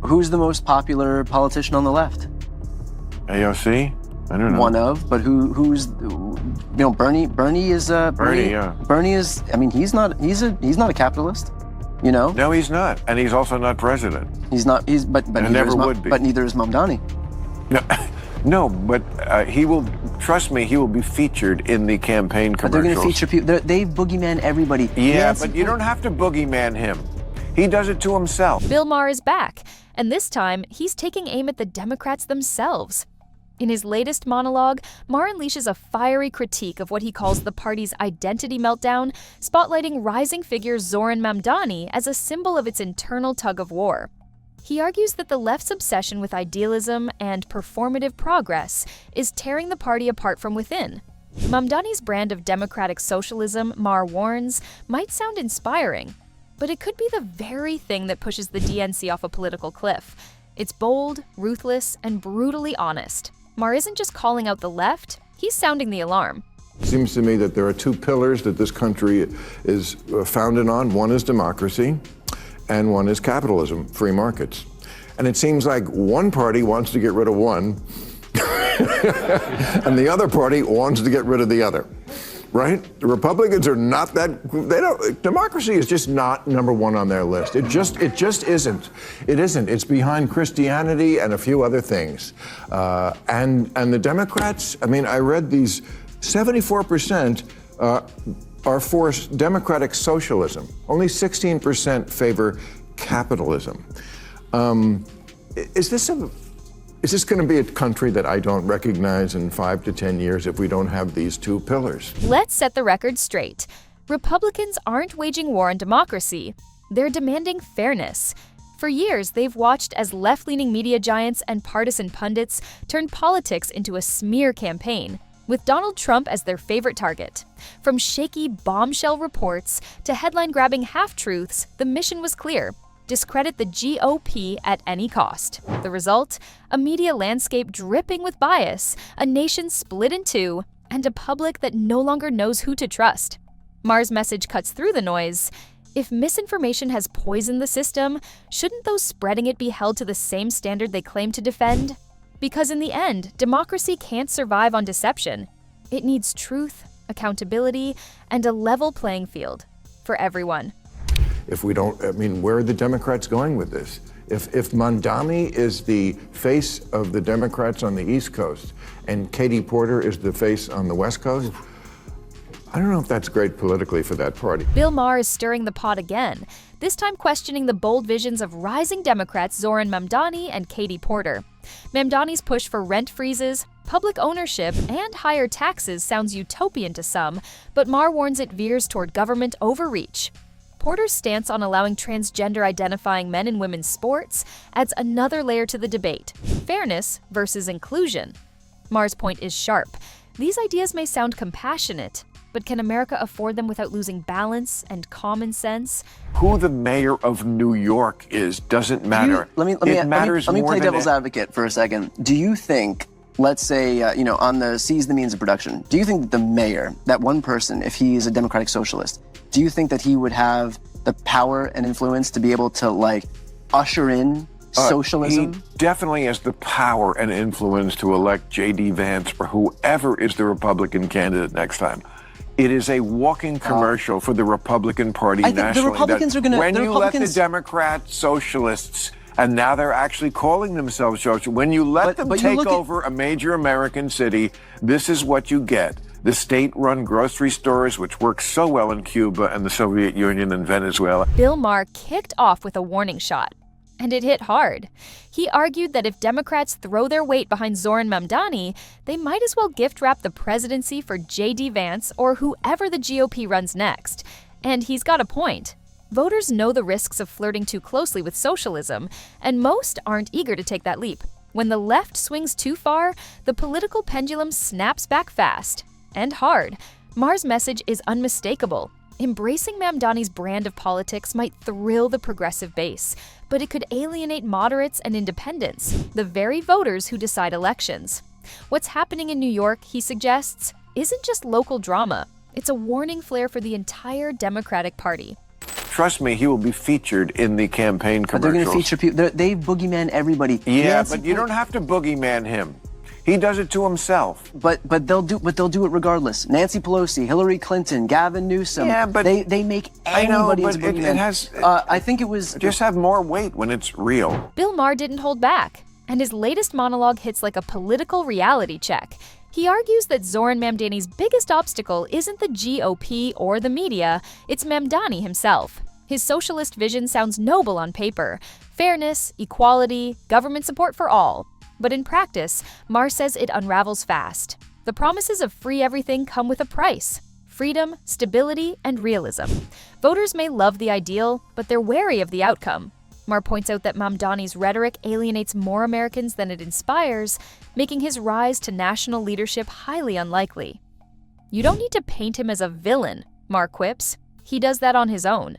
Who's the most popular politician on the left? AOC? I don't know. One of, but who's, Bernie is, Bernie is, I mean, he's not a capitalist, No, he's not. And he's also not president. But never would be. But neither is Mamdani. No, but he will be featured in the campaign commercials. But they're going to feature people, they boogeyman everybody. Yeah, but you don't have to boogeyman him. He does it to himself. Bill Maher is back, and this time, he's taking aim at the Democrats themselves. In his latest monologue, Maher unleashes a fiery critique of what he calls the party's identity meltdown, spotlighting rising figure Zoran Mamdani as a symbol of its internal tug-of-war. He argues that the left's obsession with idealism and performative progress is tearing the party apart from within. Mamdani's brand of democratic socialism, Maher warns, might sound inspiring, but it could be the very thing that pushes the DNC off a political cliff. It's bold, ruthless, and brutally honest. Maher isn't just calling out the left, he's sounding the alarm. It seems to me that there are two pillars that this country is founded on. One is democracy, and one is capitalism, free markets. And it seems like one party wants to get rid of one, and the other party wants to get rid of the other. Right? The Republicans are not democracy is just not number one on their list. It just isn't. It isn't. It's behind Christianity and a few other things. And the Democrats, I mean, I read these 74% are for democratic socialism. Only 16% favor capitalism. Is this going to be a country that I don't recognize in 5 to 10 years if we don't have these two pillars? Let's set the record straight. Republicans aren't waging war on democracy. They're demanding fairness. For years, they've watched as left-leaning media giants and partisan pundits turned politics into a smear campaign, with Donald Trump as their favorite target. From shaky bombshell reports to headline-grabbing half-truths, the mission was clear: discredit the GOP at any cost. The result? A media landscape dripping with bias, a nation split in two, and a public that no longer knows who to trust. Maher's message cuts through the noise. If misinformation has poisoned the system, shouldn't those spreading it be held to the same standard they claim to defend? Because in the end, democracy can't survive on deception. It needs truth, accountability, and a level playing field for everyone. If we don't, I mean, where are the Democrats going with this? If Mamdani is the face of the Democrats on the East Coast and Katie Porter is the face on the West Coast, I don't know if that's great politically for that party. Bill Maher is stirring the pot again, this time questioning the bold visions of rising Democrats Zoran Mamdani and Katie Porter. Mamdani's push for rent freezes, public ownership, and higher taxes sounds utopian to some, but Maher warns it veers toward government overreach. Porter's stance on allowing transgender-identifying men in women's sports adds another layer to the debate: fairness versus inclusion. Maher's point is sharp. These ideas may sound compassionate, but can America afford them without losing balance and common sense? Who the mayor of New York is doesn't matter. Let me play devil's advocate for a second. Do you think, let's say, on the seize the means of production, do you think that the mayor, that one person, if he's a democratic socialist, do you think that he would have the power and influence to be able to, usher in socialism? He definitely has the power and influence to elect J.D. Vance or whoever is the Republican candidate next time. It is a walking commercial for the Republican Party nationally. I think the Republicans are going to... When you let the Democrat socialists, and now they're actually calling themselves socialists, when you let them take over a major American city, this is what you get. The state-run grocery stores, which worked so well in Cuba and the Soviet Union and Venezuela. Bill Maher kicked off with a warning shot, and it hit hard. He argued that if Democrats throw their weight behind Zoran Mamdani, they might as well gift-wrap the presidency for J.D. Vance or whoever the GOP runs next. And he's got a point. Voters know the risks of flirting too closely with socialism, and most aren't eager to take that leap. When the left swings too far, the political pendulum snaps back fast. And hard. Maher's message is unmistakable. Embracing Mamdani's brand of politics might thrill the progressive base, but it could alienate moderates and independents, the very voters who decide elections. What's happening in New York, he suggests, isn't just local drama. It's a warning flare for the entire Democratic Party. trust me, he will be featured in the campaign commercials. But they're going to feature people. They boogeyman everybody. Yeah, but you don't have to boogeyman him. He does it to himself. But they'll do it regardless. Nancy Pelosi, Hillary Clinton, Gavin Newsom. Yeah, but they make anybody into boogeyman. It has. I think it was just have more weight when it's real. Bill Maher didn't hold back, and his latest monologue hits like a political reality check. He argues that Zoran Mamdani's biggest obstacle isn't the GOP or the media, it's Mamdani himself. His socialist vision sounds noble on paper: fairness, equality, government support for all. But in practice, Maher says it unravels fast. The promises of free everything come with a price: freedom, stability, and realism. Voters may love the ideal, but they're wary of the outcome. Maher points out that Mamdani's rhetoric alienates more Americans than it inspires, making his rise to national leadership highly unlikely. You don't need to paint him as a villain, Maher quips. He does that on his own.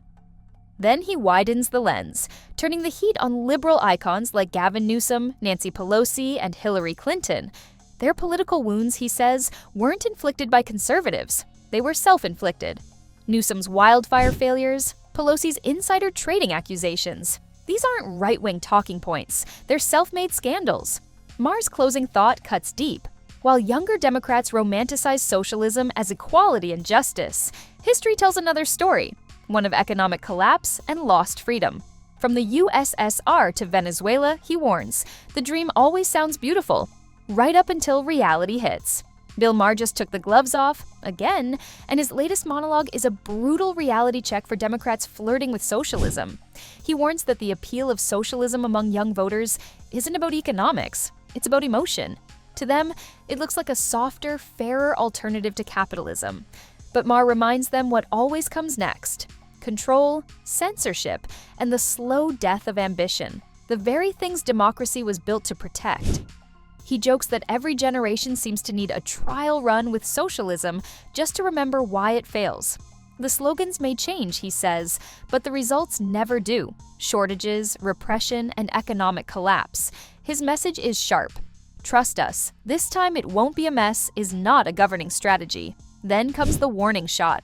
Then he widens the lens, turning the heat on liberal icons like Gavin Newsom, Nancy Pelosi, and Hillary Clinton. Their political wounds, he says, weren't inflicted by conservatives. They were self-inflicted. Newsom's wildfire failures, Pelosi's insider trading accusations. These aren't right-wing talking points. They're self-made scandals. Maher's closing thought cuts deep. While younger Democrats romanticize socialism as equality and justice, history tells another story, one of economic collapse and lost freedom. From the USSR to Venezuela, he warns, the dream always sounds beautiful, right up until reality hits. Bill Maher just took the gloves off, again, and his latest monologue is a brutal reality check for Democrats flirting with socialism. He warns that the appeal of socialism among young voters isn't about economics, it's about emotion. To them, it looks like a softer, fairer alternative to capitalism. But Maher reminds them what always comes next: control, censorship, and the slow death of ambition, the very things democracy was built to protect. He jokes that every generation seems to need a trial run with socialism just to remember why it fails. The slogans may change, he says, but the results never do: shortages, repression, and economic collapse. His message is sharp. Trust us, this time it won't be a mess is not a governing strategy. Then comes the warning shot.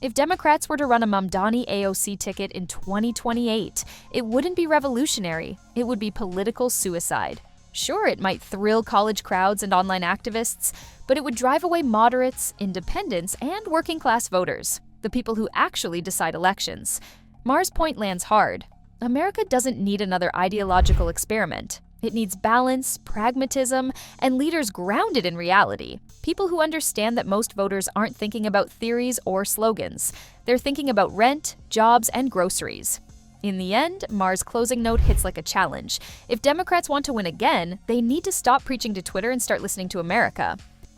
If Democrats were to run a Mamdani AOC ticket in 2028, it wouldn't be revolutionary, it would be political suicide. Sure, it might thrill college crowds and online activists, but it would drive away moderates, independents, and working-class voters, the people who actually decide elections. Maher's point lands hard. America doesn't need another ideological experiment. It needs balance, pragmatism, and leaders grounded in reality. People who understand that most voters aren't thinking about theories or slogans. They're thinking about rent, jobs, and groceries. In the end, Maher's closing note hits like a challenge. If Democrats want to win again, they need to stop preaching to Twitter and start listening to America.